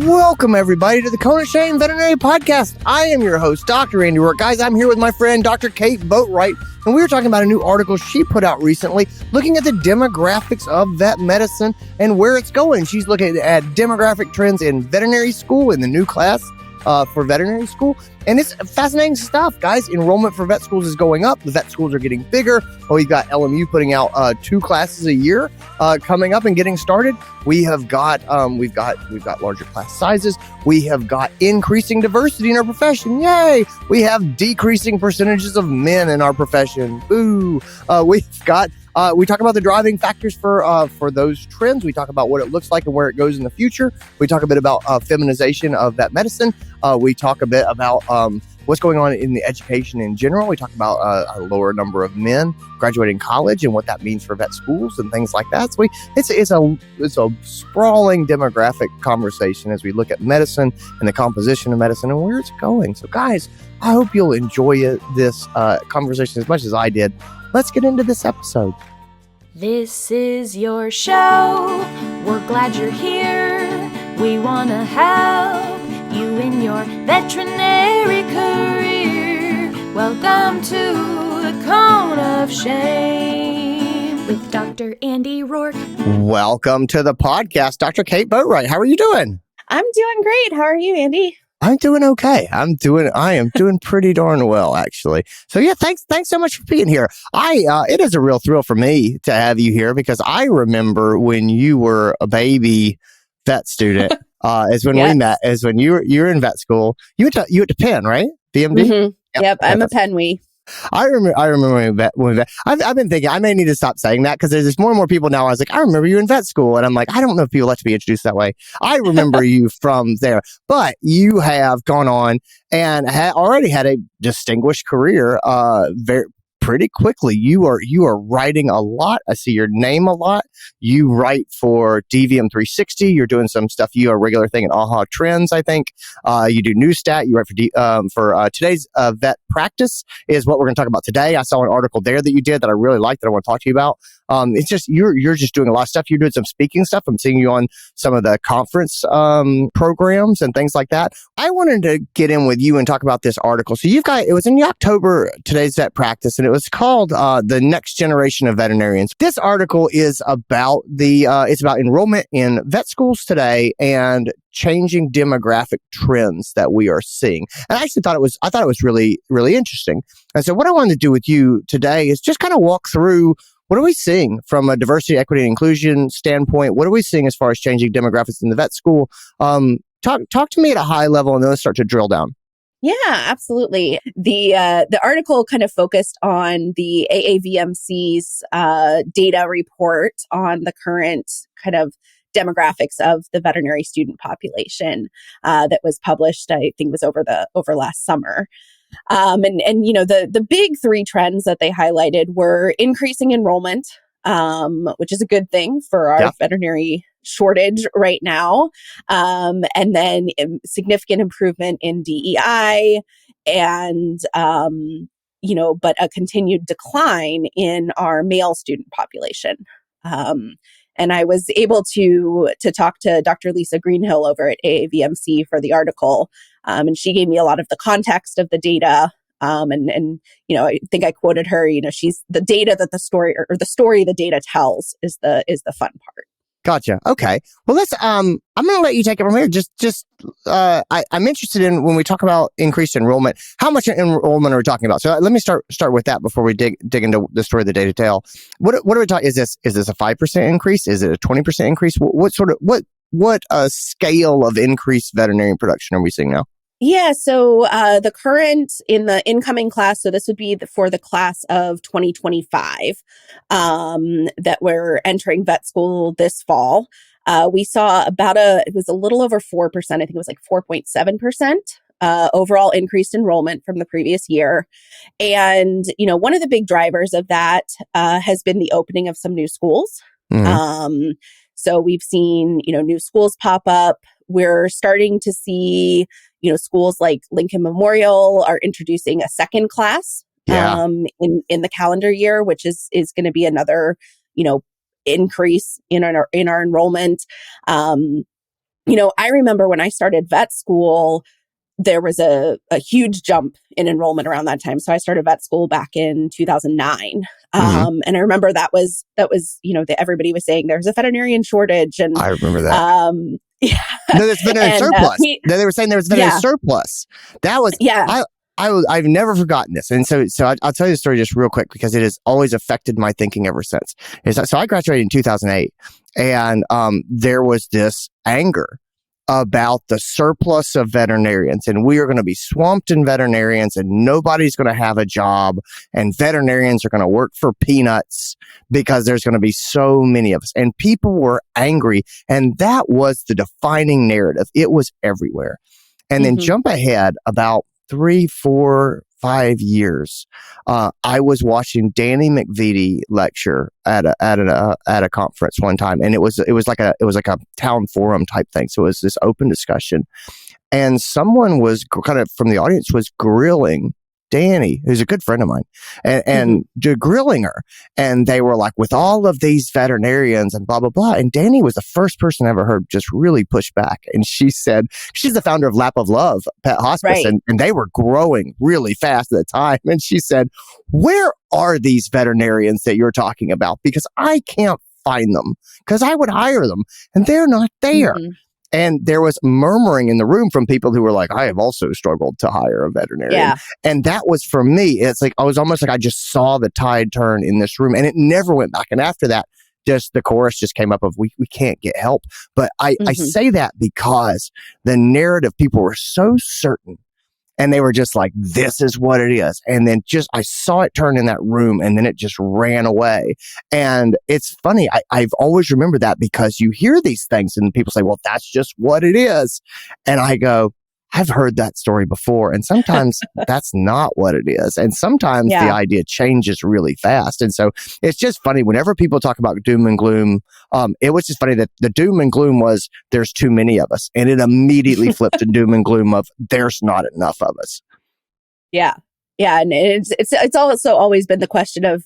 Welcome, everybody, to the Kona Shane Veterinary Podcast. I am your host, DrAndyRoark. Guys, I'm here with my friend, Dr. Kate Boatright, and we were talking about a new article she put out recently looking at the demographics of vet medicine and where it's going. She's looking at demographic trends in veterinary school in the new class for veterinary school. And it's fascinating stuff, guys. Enrollment for vet schools is going up. The vet schools are getting bigger. We've got LMU putting out 2 classes a year coming up and getting started. We've got larger class sizes. We have got increasing diversity in our profession. Yay! We have decreasing percentages of men in our profession. Boo! We talk about the driving factors for those trends. We talk about what it looks like and where it goes in the future. We talk a bit about feminization of vet medicine. We talk a bit about what's going on in the education in general. We talk about a lower number of men graduating college and what that means for vet schools and things like that. So it's a sprawling demographic conversation as we look at medicine and the composition of medicine and where it's going. So guys, I hope you'll enjoy this conversation as much as I did. Let's get into this episode. This is your show. We're glad you're here. We want to help you in your veterinary career. Welcome to the Cone of Shame with Dr. DrAndyRoark. Welcome to the podcast, Dr. Kate Boatright. How are you doing? I'm doing great. How are you, Andy? I'm doing okay. I am doing pretty darn well, actually. So yeah, thanks so much for being here. It is a real thrill for me to have you here because I remember when you were a baby vet student, is when we met, is when you were in vet school. You went to Penn, right? VMD? Mm-hmm. Yep, I'm a Penn wee. I remember when we vet. I've been thinking I may need to stop saying that because there's more and more people now. I was like, I remember you in vet school, and I'm like, I don't know if people like to be introduced that way. I remember you from there, but you have gone on and already had a distinguished career. Pretty quickly. You are writing a lot. I see your name a lot. You write for DVM 360. You're doing some stuff. You are a regular thing in AHA Trends, I think. You do Newstat. You write for today's vet practice is what we're going to talk about today. I saw an article there that you did that I really liked that I want to talk to you about. It's just you're just doing a lot of stuff. You're doing some speaking stuff. I'm seeing you on some of the conference programs and things like that. I wanted to get in with you and talk about this article. So it was in October, today's vet practice, and it was called The Next Generation of Veterinarians. This article is about it's about enrollment in vet schools today and changing demographic trends that we are seeing. And I actually thought it was really, really interesting. And so what I wanted to do with you today is just kind of walk through what are we seeing from a diversity, equity, and inclusion standpoint? What are we seeing as far as changing demographics in the vet school? Talk to me at a high level and then let's start to drill down. Yeah, absolutely. The article kind of focused on the AAVMC's data report on the current kind of demographics of the veterinary student population that was published, I think was over last summer. And you know, the big 3 trends that they highlighted were increasing enrollment, which is a good thing for our veterinary shortage right now. And then significant improvement in DEI and, but a continued decline in our male student population. And I was able to talk to Dr. Lisa Greenhill over at AAVMC for the article. And she gave me a lot of the context of the data. And I think I quoted her, she's the data that the story the data tells is the fun part. Gotcha. Okay. Well, I'm going to let you take it from here. I'm interested in when we talk about increased enrollment, how much enrollment are we talking about? So let me start with that before we dig into the story of the data tell. What are we talking? Is this a 5% increase? Is it a 20% increase? What scale of increased veterinarian production are we seeing now? Yeah, so the current in the incoming class, so this would be for the class of 2025 that we're entering vet school this fall. We saw it was a little over 4%. I think it was like 4.7% overall increased enrollment from the previous year. And, one of the big drivers of that has been the opening of some new schools. Mm-hmm. So we've seen, new schools pop up. We're starting to see, schools like Lincoln Memorial are introducing a second class in the calendar year, which is going to be another, increase in our enrollment. I remember when I started vet school, there was a huge jump in enrollment around that time. So I started vet school back in 2009. Mhm. And I remember that was, everybody was saying there's a veterinarian shortage. And, I remember that. yeah. No, there's veterinary And, surplus. They were saying there was veterinary surplus. That was, yeah. I've never forgotten this. And so I'll tell you the story just real quick because it has always affected my thinking ever since. So I graduated in 2008 and there was this anger about the surplus of veterinarians, and we are going to be swamped in veterinarians and nobody's going to have a job, and veterinarians are going to work for peanuts because there's going to be so many of us. And people were angry, and that was the defining narrative. It was everywhere. And then jump ahead about 3, 4, 5 years. I was watching Danny McVitie lecture at a conference one time, and it was like a town forum type thing. So it was this open discussion, and someone was kind of from the audience was grilling Danny, who's a good friend of mine, and grilling her. And they were like, with all of these veterinarians and blah, blah, blah. And Danny was the first person I ever heard just really push back. And she said, she's the founder of Lap of Love Pet Hospice, and they were growing really fast at the time. And she said, where are these veterinarians that you're talking about? Because I can't find them, because I would hire them and they're not there. And there was murmuring in the room from people who were like, I have also struggled to hire a veterinarian. Yeah. And that was for me, it's like, I was almost like I just saw the tide turn in this room, and it never went back. And after that, just the chorus just came up of we can't get help. But I say that because the narrative, people were so certain. And they were just like, this is what it is. And then I saw it turn in that room, and then it just ran away. And it's funny. I've always remembered that, because you hear these things and people say, well, that's just what it is. And I go, I've heard that story before. And sometimes that's not what it is. And sometimes the idea changes really fast. And so it's just funny whenever people talk about doom and gloom. It was just funny that the doom and gloom was there's too many of us. And it immediately flipped to doom and gloom of there's not enough of us. Yeah. Yeah. And it's also always been the question of,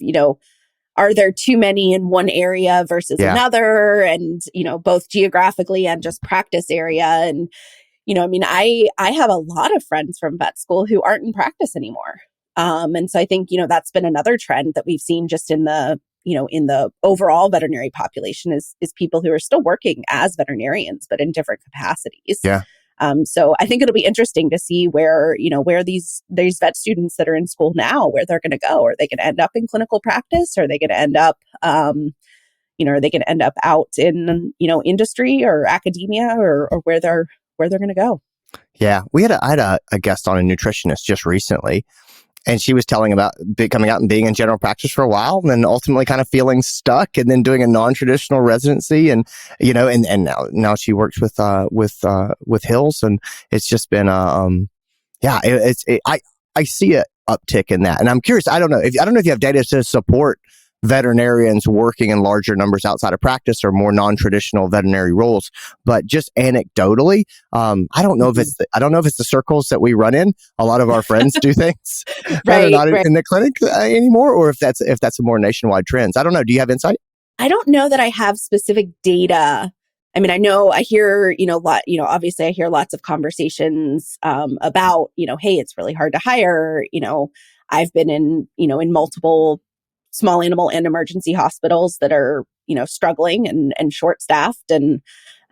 are there too many in one area versus another? And, both geographically and just practice area. And, I have a lot of friends from vet school who aren't in practice anymore. And so I think, that's been another trend that we've seen just in the, in the overall veterinary population is people who are still working as veterinarians, but in different capacities. Yeah. So I think it'll be interesting to see where these vet students that are in school now, where they're going to go. Are they going to end up in clinical practice? Are they going to end up, are they going to end up out in, industry or academia, or where they're going to go? Yeah. I had a guest on, a nutritionist, just recently, and she was telling about coming out and being in general practice for a while, and then ultimately kind of feeling stuck, and then doing a non-traditional residency, and and now she works with Hills, and it's just been I see a uptick in that, and I'm curious. I don't know if you have data to support veterinarians working in larger numbers outside of practice or more non-traditional veterinary roles, but just anecdotally, I don't know if it's the circles that we run in. A lot of our friends do things that are not in the clinic anymore, or if that's a more nationwide trends. I don't know. Do you have insight? I don't know that I have specific data. I mean, I hear, obviously I hear lots of conversations about, hey, it's really hard to hire. I've been in multiple small animal and emergency hospitals that are, struggling and short staffed, and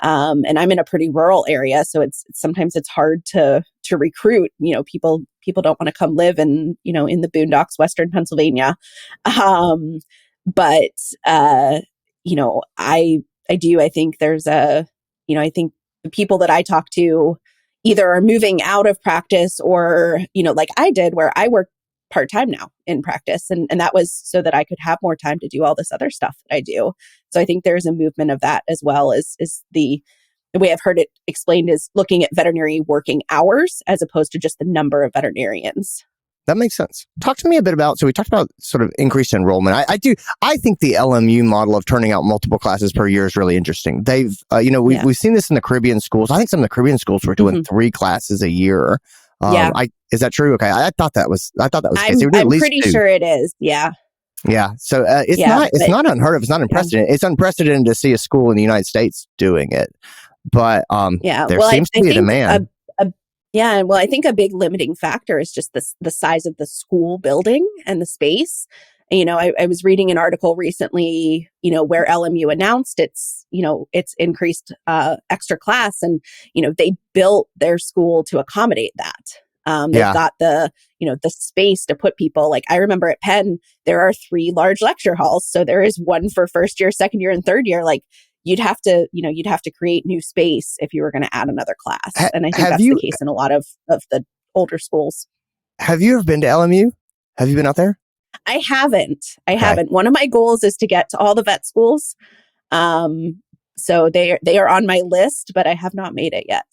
I'm in a pretty rural area, so sometimes it's hard to recruit. People don't want to come live in the boondocks, Western Pennsylvania, but I do. I think there's I think the people that I talk to either are moving out of practice, or like I did, where I work part-time now in practice. And that was so that I could have more time to do all this other stuff that I do. So I think there's a movement of that, as well as the way I've heard it explained is looking at veterinary working hours as opposed to just the number of veterinarians. That makes sense. Talk to me a bit about, so we talked about sort of increased enrollment. I think the LMU model of turning out multiple classes per year is really interesting. They've, we've seen this in the Caribbean schools. I think some of the Caribbean schools were doing 3 classes a year. Is that true? Okay. I thought that was I'm pretty sure it is. Yeah. Yeah. So it's not unheard of. It's not unprecedented. It's unprecedented to see a school in the United States doing it. but Yeah. there Well, seems to I be a think demand. yeah. Well, I think a big limiting factor is just the size of the school building and the space. I was reading an article recently, where LMU announced its increased extra class, and they built their school to accommodate that. They've Yeah. got the space to put people. Like, I remember at Penn, there are 3 large lecture halls, so there is one for first year, second year, and third year. Like, you'd have to create new space if you were going to add another class, and I think Have that's the you case in a lot of the older schools. have you ever been to LMU? Have you been out there? I haven't. I Okay. haven't. One of my goals is to get to all the vet schools. So they are on my list, but I have not made it yet.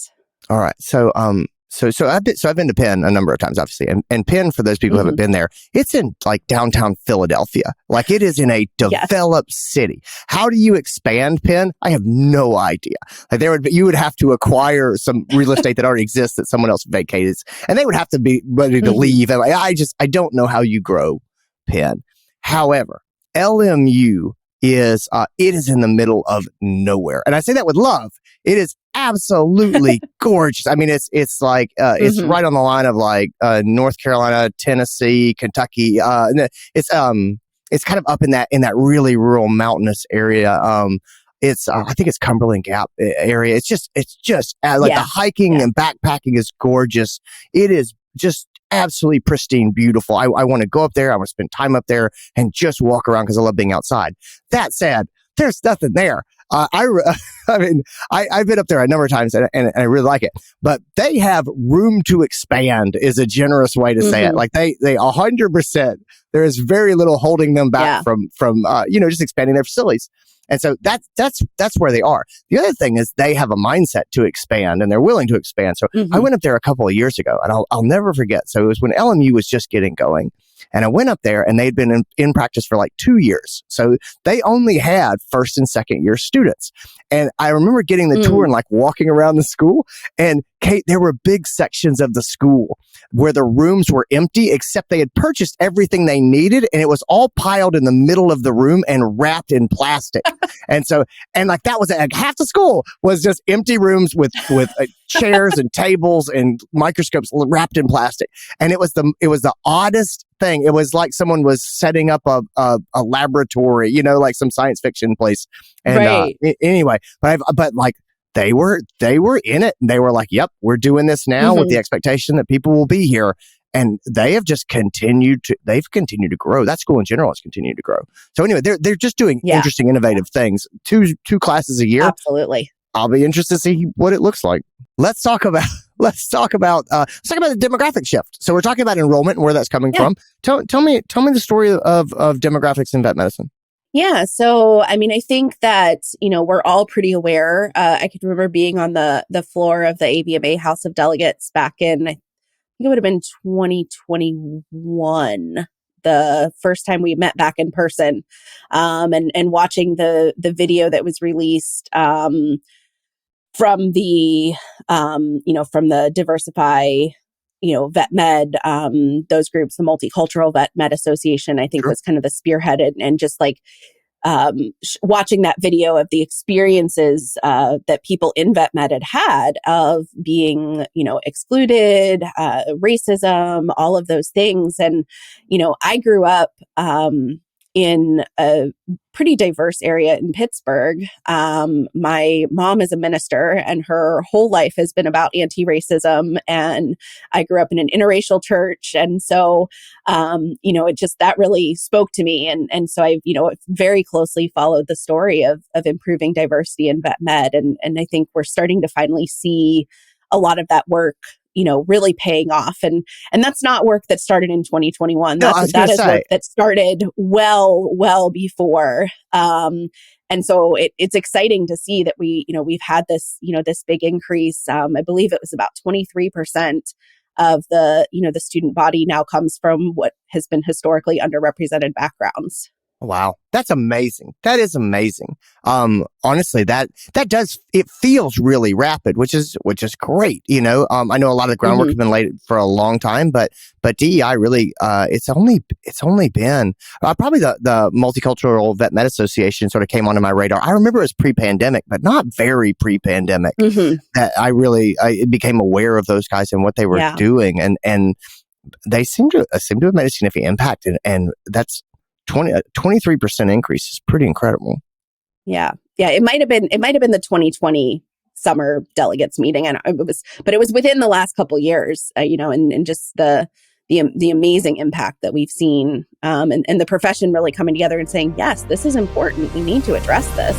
All right. So I've been to Penn a number of times, obviously, and Penn, for those people who haven't been there, it's in like downtown Philadelphia. Like, it is in a developed city. How do you expand Penn? I have no idea. Like, you would have to acquire some real estate that already exists that someone else vacated, and they would have to be ready to leave. And I don't know how you grow Penn. However, LMU is it is in the middle of nowhere, and I say that with love. It is absolutely gorgeous. I mean, it's like it's right on the line of like North Carolina, Tennessee, Kentucky. It's kind of up in that really rural mountainous area. It's I think it's Cumberland Gap area. It's just like the hiking and backpacking is gorgeous. It is just absolutely pristine, beautiful. I want to go up there. I want to spend time up there and just walk around because I love being outside. That said, there's nothing there. I mean, I've been up there a number of times and I really like it, but they have room to expand is a generous way to say it. Like they 100%, there is very little holding them back from just expanding their facilities. And so that's where they are. The other thing is they have a mindset to expand and they're willing to expand. So I went up there a couple of years ago and I'll never forget. So it was when LMU was just getting going. And I went up there and they'd been in practice for like 2 years. So they only had first and second year students. And I remember getting the tour and like walking around the school. And Kate, there were big sections of the school where the rooms were empty, except they had purchased everything they needed. And it was all piled in the middle of the room and wrapped in plastic. And like that was like half the school was just empty rooms with chairs and tables and microscopes wrapped in plastic. And it was the oddest thing. It was like someone was setting up a laboratory, like some science fiction place. And anyway, but like they were in it and they were like, yep, we're doing this now with the expectation that people will be here. And they have just continued to grow. That school in general has continued to grow. So anyway, they're just doing interesting, innovative things. Two classes a year. Absolutely. I'll be interested to see what it looks like. Let's talk about the demographic shift. So we're talking about enrollment and where that's coming from. Tell me the story of demographics in vet medicine. Yeah. So, I mean, I think that, we're all pretty aware. I can remember being on the floor of the AVMA House of Delegates back in, I think it would have been 2021, the first time we met back in person, and watching the video that was released from the Diversify, Vet Med, those groups, the Multicultural Vet Med Association, I think was kind of the spearhead, and just like watching that video of the experiences that people in vet med had of being, excluded, racism, all of those things. And, I grew up in a pretty diverse area in Pittsburgh. My mom is a minister and her whole life has been about anti-racism. And I grew up in an interracial church. And so, it just, that really spoke to me. And so I, very closely followed the story of improving diversity in vet med. And I think we're starting to finally see a lot of that work, really paying off. And that's not work that started in 2021. That is work that started well before. And so it's exciting to see that we've had this, this big increase. I believe it was about 23% of the student body now comes from what has been historically underrepresented backgrounds. Wow. That's amazing. That is amazing. Honestly, it feels really rapid, which is great. I know a lot of the groundwork has been laid for a long time, but DEI really, it's only been, probably the Multicultural Vet Med Association sort of came onto my radar. I remember it was pre-pandemic, but not very pre-pandemic that I became aware of those guys and what they were doing. And they seem to have made a significant impact. And that's 23% increase is pretty incredible. Yeah. It might have been the 2020 summer delegates meeting, and it was within the last couple years, and just the amazing impact that we've seen, and the profession really coming together and saying, yes, this is important. We need to address this.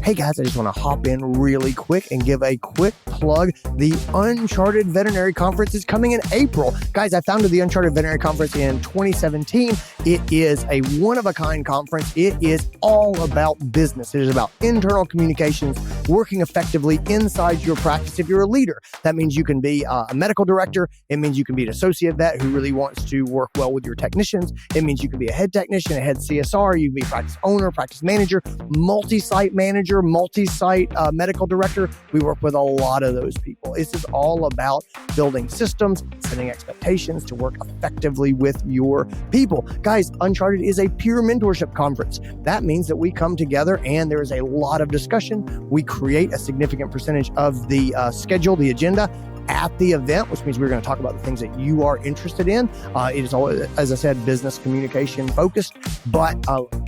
Hey guys, I just want to hop in really quick and give a quick plug. The Uncharted Veterinary Conference is coming in April. Guys, I founded the Uncharted Veterinary Conference in 2017. It is a one-of-a-kind conference. It is all about business. It is about internal communications, working effectively inside your practice. If you're a leader, that means you can be a medical director. It means you can be an associate vet who really wants to work well with your technicians. It means you can be a head technician, a head CSR. You can be a practice owner, practice manager, multi-site manager, multi-site medical director. We work with a lot of those people. This is all about building systems, setting expectations to work effectively with your people. Guys, Uncharted is a peer mentorship conference. That means that we come together and there is a lot of discussion. We create a significant percentage of the schedule, the agenda, at the event, which means we're going to talk about the things that you are interested in. It is always, as I said, business communication focused, but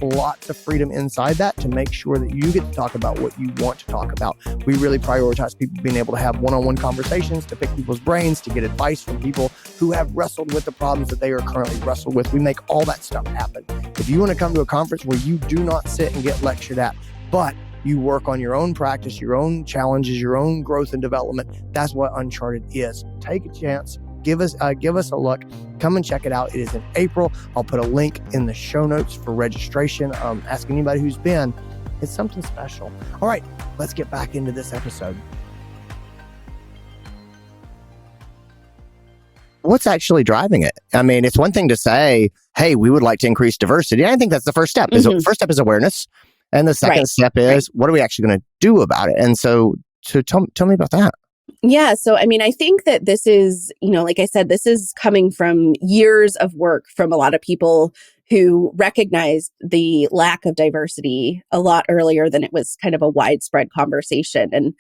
lots of freedom inside that to make sure that you get to talk about what you want to talk about. We really prioritize people being able to have one-on-one conversations, to pick people's brains, to get advice from people who have wrestled with the problems that they are currently wrestled with. We make all that stuff happen. If you want to come to a conference where you do not sit and get lectured at, but you work on your own practice, your own challenges, your own growth and development, that's what Uncharted is. Take a chance. Give us a look. Come and check it out. It is in April. I'll put a link in the show notes for registration. Ask anybody who's been. It's something special. All right, let's get back into this episode. What's actually driving it? I mean, it's one thing to say, hey, we would like to increase diversity. I think that's the first step. First step is awareness. And the second step is, what are we actually going to do about it? And so tell me about that. Yeah. So, I mean, I think that this is, like I said, this is coming from years of work from a lot of people who recognized the lack of diversity a lot earlier than it was kind of a widespread conversation. And,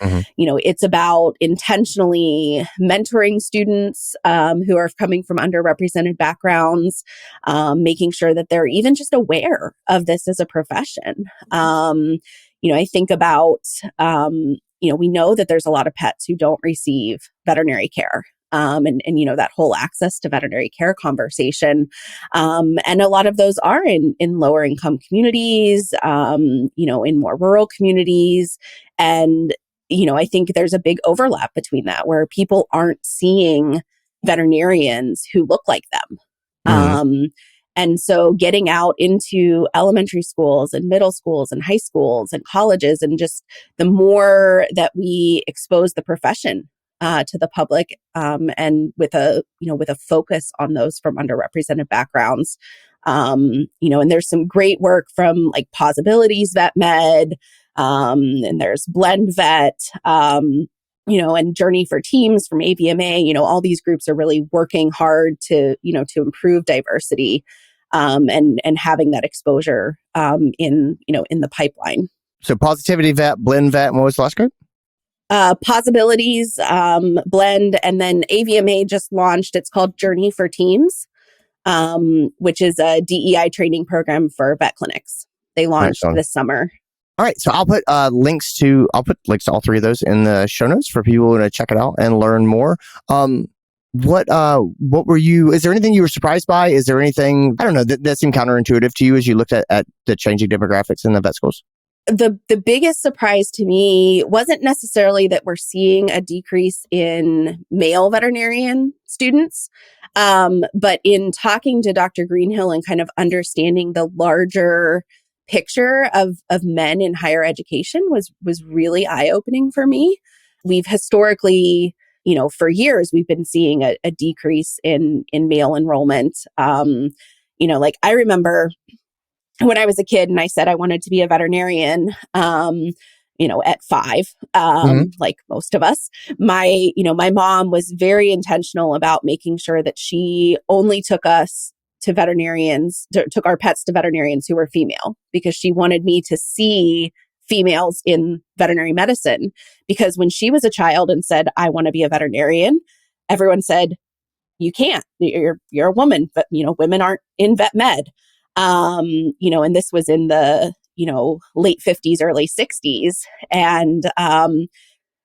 it's about intentionally mentoring students who are coming from underrepresented backgrounds, making sure that they're even just aware of this as a profession. I think about, we know that there's a lot of pets who don't receive veterinary care. And that whole access to veterinary care conversation. And a lot of those are in lower income communities, in more rural communities. And, I think there's a big overlap between that where people aren't seeing veterinarians who look like them. And so getting out into elementary schools and middle schools and high schools and colleges, and just the more that we expose the profession to the public, and with a focus on those from underrepresented backgrounds, and there's some great work from like Possibilities Vet Med, and there's Blend Vet, and Journey for Teams from AVMA. All these groups are really working hard to improve diversity, and having that exposure in the pipeline. So Positivity Vet, Blend Vet, and what was the last group? Possibilities, Blend, and then AVMA just launched. It's called Journey for Teams, which is a DEI training program for vet clinics. They launched this summer. All right, so I'll put links to all three of those in the show notes for people to check it out and learn more. What were you? Is there anything you were surprised by? Is there anything that seemed counterintuitive to you as you looked at the changing demographics in the vet schools? The biggest surprise to me wasn't necessarily that we're seeing a decrease in male veterinarian students, but in talking to Dr. Greenhill and kind of understanding the larger picture of men in higher education was really eye-opening for me. We've historically, for years, we've been seeing a decrease in male enrollment. I remember when I was a kid and I said I wanted to be a veterinarian, at 5, like most of us, my mom was very intentional about making sure that she only took us to veterinarians, took our pets to veterinarians who were female, because she wanted me to see females in veterinary medicine. Because when she was a child and said, I want to be a veterinarian, everyone said, you can't, you're a woman, but women aren't in vet med. And this was in the, late 50s, early 60s. And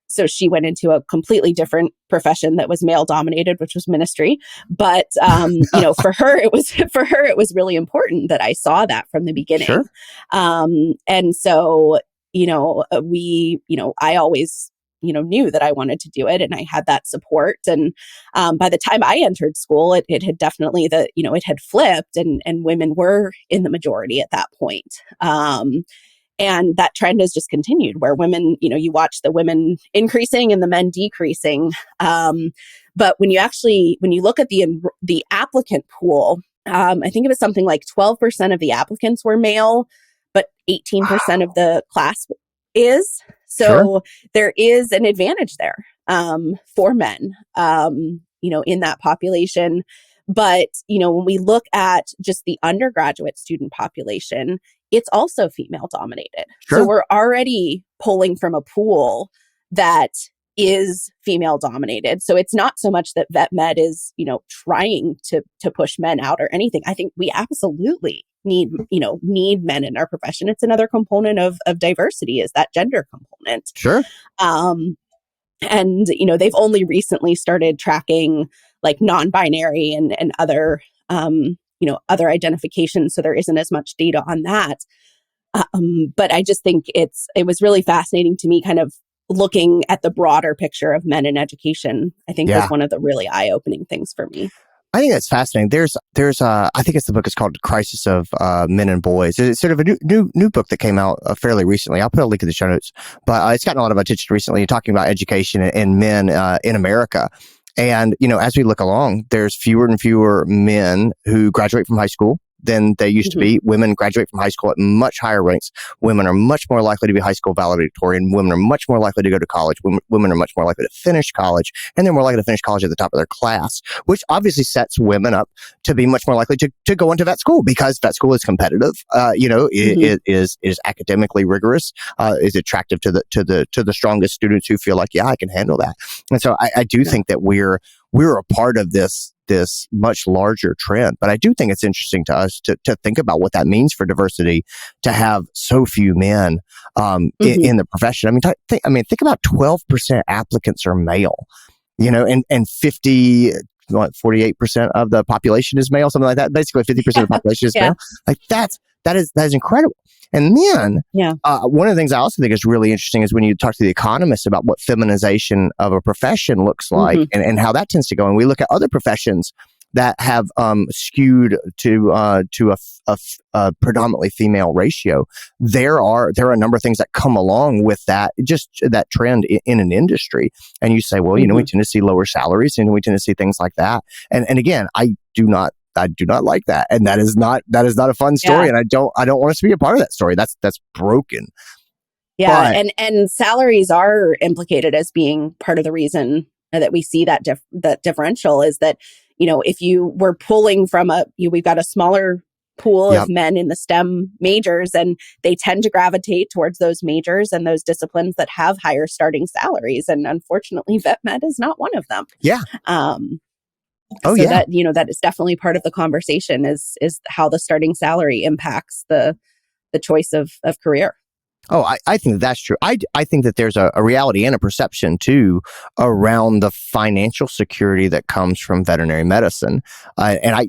so she went into a completely different profession that was male dominated, which was ministry. But, for her, it was really important that I saw that from the beginning. Sure. And so, I always, knew that I wanted to do it, and I had that support. And by the time I entered school, it had definitely it had flipped, and women were in the majority at that point. And that trend has just continued, where women, you watch the women increasing and the men decreasing. But when you look at the applicant pool, I think it was something like 12% of the applicants were male, but 18% of the class is. So Sure. there is an advantage there for men, in that population. But, when we look at just the undergraduate student population, it's also female dominated. Sure. So we're already pulling from a pool that is female dominated. So it's not so much that vet med is, trying to push men out or anything. I think we absolutely need men in our profession. It's another component of diversity, is that gender component. Sure. And, they've only recently started tracking like non-binary and other, other identifications. So there isn't as much data on that. But I just think it was really fascinating to me, kind of looking at the broader picture of men in education. I think was one of the really eye-opening things for me. I think that's fascinating. There's I think the book is called Crisis of Men and Boys. It's sort of a new book that came out fairly recently. I'll put a link in the show notes, but it's gotten a lot of attention recently, talking about education and men in America. And, as we look along, there's fewer and fewer men who graduate from high school than they used to be. Women graduate from high school at much higher rates. Women are much more likely to be high school valedictorian. Women are much more likely to go to college. Women are much more likely to finish college, and they're more likely to finish college at the top of their class, which obviously sets women up to be much more likely to go into vet school, because vet school is competitive. It is academically rigorous, is attractive to the strongest students who feel like, yeah, I can handle that. And so I do think that we're a part of this much larger trend. But I do think it's interesting to us to think about what that means for diversity, to have so few men in the profession. I mean, think about 12% applicants are male, and 48% of the population is male, something like that. Basically 50% of the population is male. Like that is incredible. And then one of the things I also think is really interesting is when you talk to the economists about what feminization of a profession looks like, and how that tends to go. And we look at other professions that have skewed to a predominantly female ratio. There are a number of things that come along with that, just that trend in an industry. And you say, well, we tend to see lower salaries, and we tend to see things like that. And again, I do not like that, and that is not a fun story, and I don't want us to be a part of that story. That's broken. Yeah, but, and salaries are implicated as being part of the reason that we see that differential, is that if you were pulling from we've got a smaller pool of men in the STEM majors, and they tend to gravitate towards those majors and those disciplines that have higher starting salaries, and unfortunately, vet med is not one of them. Yeah. That is definitely part of the conversation, is how the starting salary impacts the choice of career. Oh, I think that's true. I think that there's a reality and a perception too around the financial security that comes from veterinary medicine, and I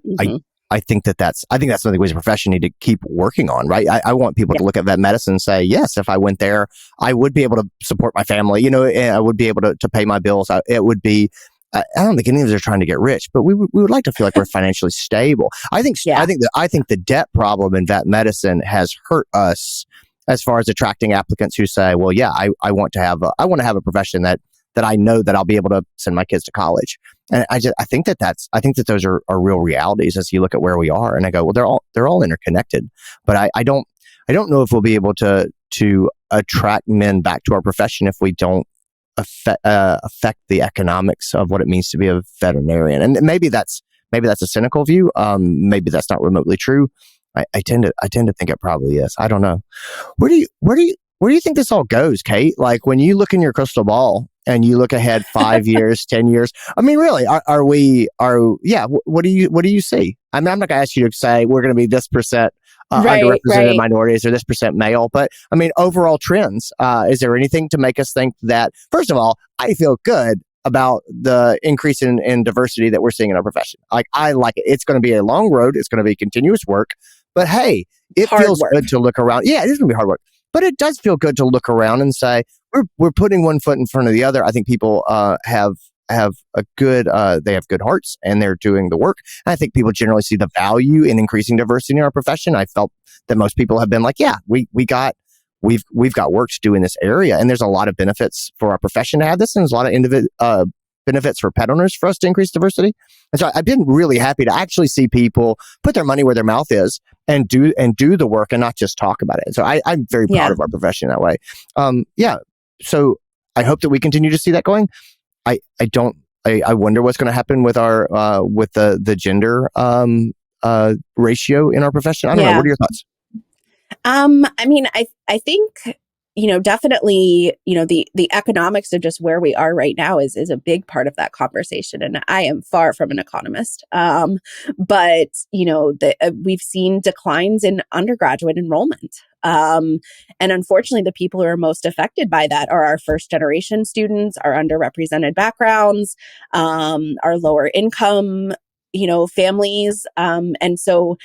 think that's something we as a profession need to keep working on, right? I want people to look at vet medicine and say, yes, if I went there, I would be able to support my family, and I would be able to pay my bills. It would be. I don't think any of us are trying to get rich, but we would like to feel like we're financially stable. I think the debt problem in vet medicine has hurt us as far as attracting applicants who say, well, yeah, I want to have a profession that that I know that I'll be able to send my kids to college. And I think that those are real realities as you look at where we are. And I go, well, they're all interconnected, but I don't know if we'll be able to attract men back to our profession if we don't affect the economics of what it means to be a veterinarian. And maybe that's a cynical view. Maybe that's not remotely true. I tend to think it probably is. I don't know. Where do you think this all goes, Kate? Like when you look in your crystal ball and you look ahead 5 years, 10 years, I mean, really, what do you see? I mean, I'm not going to ask you to say we're going to be this percent underrepresented minorities or this percent male, but I mean, overall trends. Is there anything to make us think that, first of all, I feel good about the increase in diversity that we're seeing in our profession? Like, I like it. It's going to be a long road. It's going to be continuous work, but hey, it feels good to look around. Yeah, it is going to be hard work, but it does feel good to look around and say, we're putting one foot in front of the other. I think people have good hearts and they're doing the work. And I think people generally see the value in increasing diversity in our profession. I felt that most people have been like, yeah, we've got work to do in this area, and there's a lot of benefits for our profession to have this, and there's a lot of benefits for pet owners for us to increase diversity. And so I've been really happy to actually see people put their money where their mouth is and do the work and not just talk about it. So I'm very proud of our profession that way. So I hope that we continue to see that going. I wonder what's going to happen with our with the gender ratio in our profession. I don't know. What are your thoughts? I mean, I think, definitely, the economics of just where we are right now is a big part of that conversation. And I am far from an economist. But, we've seen declines in undergraduate enrollment. And unfortunately, the people who are most affected by that are our first generation students, our underrepresented backgrounds, our lower income families. And so,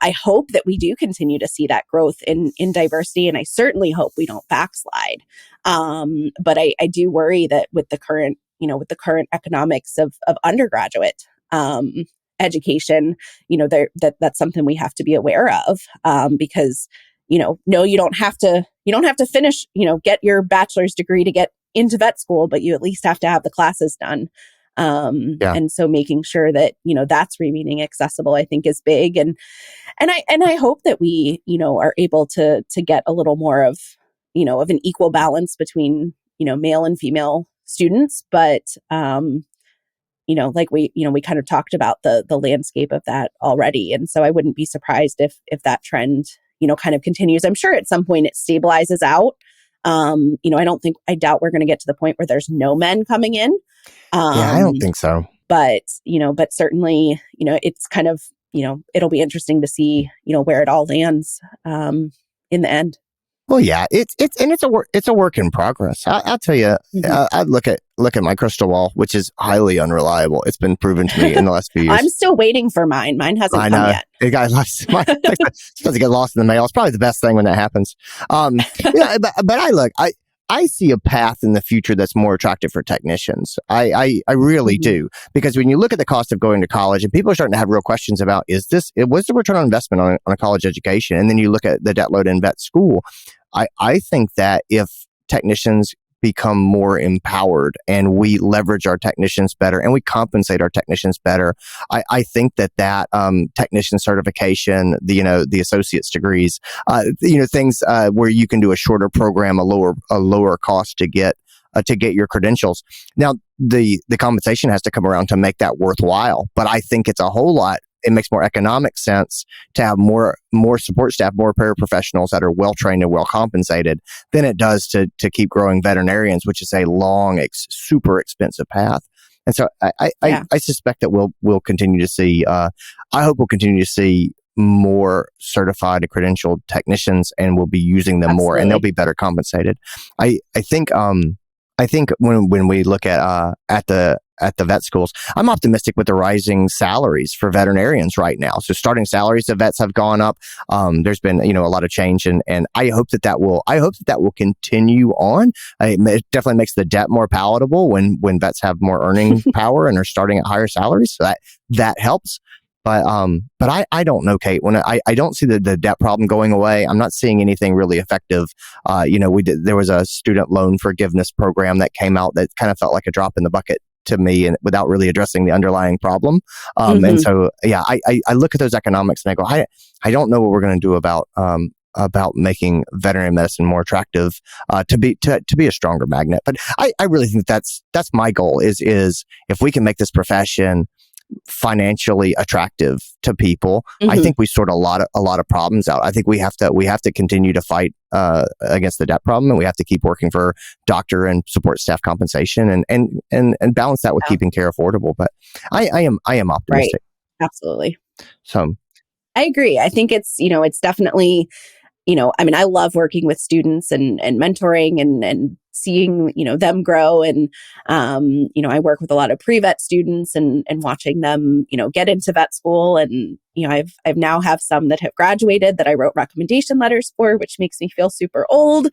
I hope that we do continue to see that growth in diversity. And I certainly hope we don't backslide. But I do worry that with the current economics of undergraduate education, that's something we have to be aware of, because, no, you don't have to finish, get your bachelor's degree to get into vet school, but you at least have to have the classes done. And so making sure that, that's remaining accessible, I think is big. And I hope that we, are able to get a little more of an equal balance between, male and female students. But, like we kind of talked about the landscape of that already. And so I wouldn't be surprised if that trend, kind of continues. I'm sure at some point it stabilizes out. I doubt we're going to get to the point where there's no men coming in. I don't think so. But certainly, it's kind of, it'll be interesting to see, where it all lands in the end. Well, yeah, it's a work in progress. I'll tell you, I look at my crystal ball, which is highly unreliable. It's been proven to me in the last few years. I'm still waiting for mine. Mine hasn't come yet. It got lost. It's supposed to get lost in the mail. It's probably the best thing when that happens. But I see a path in the future that's more attractive for technicians. I really do. Because when you look at the cost of going to college, and people are starting to have real questions about, what's the return on investment on a college education? And then you look at the debt load in vet school. I think that if technicians become more empowered and we leverage our technicians better and we compensate our technicians better, I think that technician certification, the associate's degrees, things where you can do a shorter program, a lower cost to get your credentials. Now, the compensation has to come around to make that worthwhile, but I think it's a whole lot. It makes more economic sense to have more support staff, more paraprofessionals that are well trained and well compensated than it does to keep growing veterinarians, which is a long, super expensive path. And so I suspect that we'll continue to see. I hope we'll continue to see more certified and credentialed technicians, and we'll be using them more, and they'll be better compensated. I think when we look at the vet schools, I'm optimistic with the rising salaries for veterinarians right now. So starting salaries of vets have gone up. There's been, a lot of change, and I hope that will continue on. It definitely makes the debt more palatable when vets have more earning power and are starting at higher salaries. So that helps. But I don't know, Kate. When I don't see the debt problem going away. I'm not seeing anything really effective. There was a student loan forgiveness program that came out that kind of felt like a drop in the bucket to me, and without really addressing the underlying problem. And so, yeah, I look at those economics and I go, I don't know what we're going to do about making veterinary medicine more attractive, to be a stronger magnet. But I really think that's my goal is if we can make this profession financially attractive to people, I think we sort a lot of problems out. I think we have to continue to fight against the debt problem, and we have to keep working for doctor and support staff compensation and balance that with keeping care affordable. But I am optimistic. Right. Absolutely. So I agree. I think it's definitely, I love working with students and mentoring and seeing, them grow. And, I work with a lot of pre-vet students and watching them, get into vet school. And, I've now have some that have graduated that I wrote recommendation letters for, which makes me feel super old.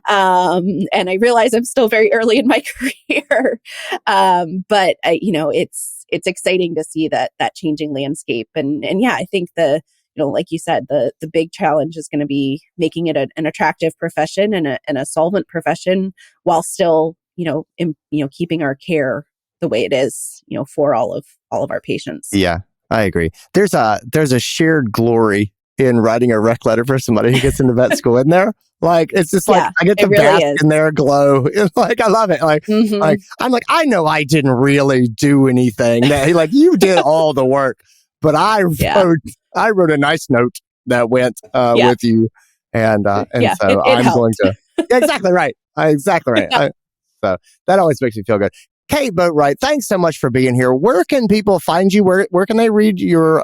And I realize I'm still very early in my career. But it's exciting to see that changing landscape. And yeah, I think like you said, the big challenge is going to be making it an attractive profession and a solvent profession while still, keeping our care the way it is, for all of our patients. Yeah, I agree. There's a shared glory in writing a rec letter for somebody who gets into vet school, isn't there? Like, it's just like, I get to bask in their glow. It's like, I love it. Like, I'm like, I know I didn't really do anything. Like, you did all the work, but I wrote a nice note that went with you, and so I'm going to. Yeah, exactly right. Exactly right. So that always makes me feel good. Kate Boatright, thanks so much for being here. Where can people find you? Where can they read your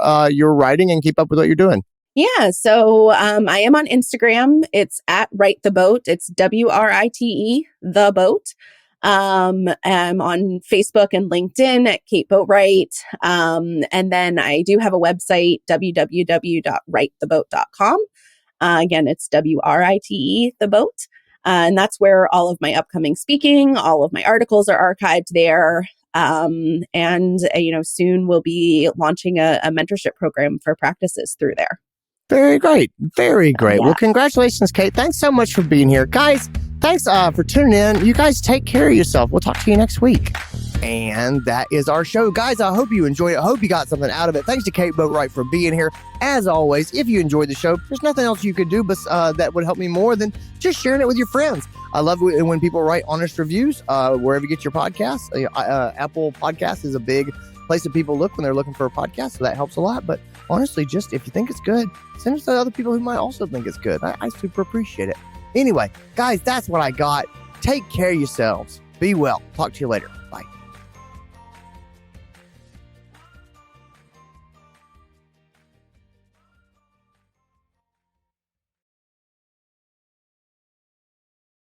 writing and keep up with what you're doing? Yeah, so I am on Instagram. It's at Write the Boat. It's WRITE the Boat. I'm on Facebook and LinkedIn at Kate Boatright. And then I do have a website, www.writetheboat.com. Again, it's WRITE the Boat. And that's where all of my upcoming speaking, all of my articles are archived there. And soon we'll be launching a mentorship program for practices through there. Very great. Very great. Yeah. Well, congratulations, Kate. Thanks so much for being here. Guys, thanks for tuning in. You guys take care of yourself. We'll talk to you next week. And that is our show. Guys, I hope you enjoyed it. I hope you got something out of it. Thanks to Kate Boatright for being here. As always, if you enjoyed the show, there's nothing else you could do but that would help me more than just sharing it with your friends. I love it when people write honest reviews wherever you get your podcasts. Apple Podcasts is a big place that people look when they're looking for a podcast, so that helps a lot. But honestly, just if you think it's good, send it to other people who might also think it's good. I super appreciate it. Anyway, guys, that's what I got. Take care of yourselves. Be well. Talk to you later. Bye.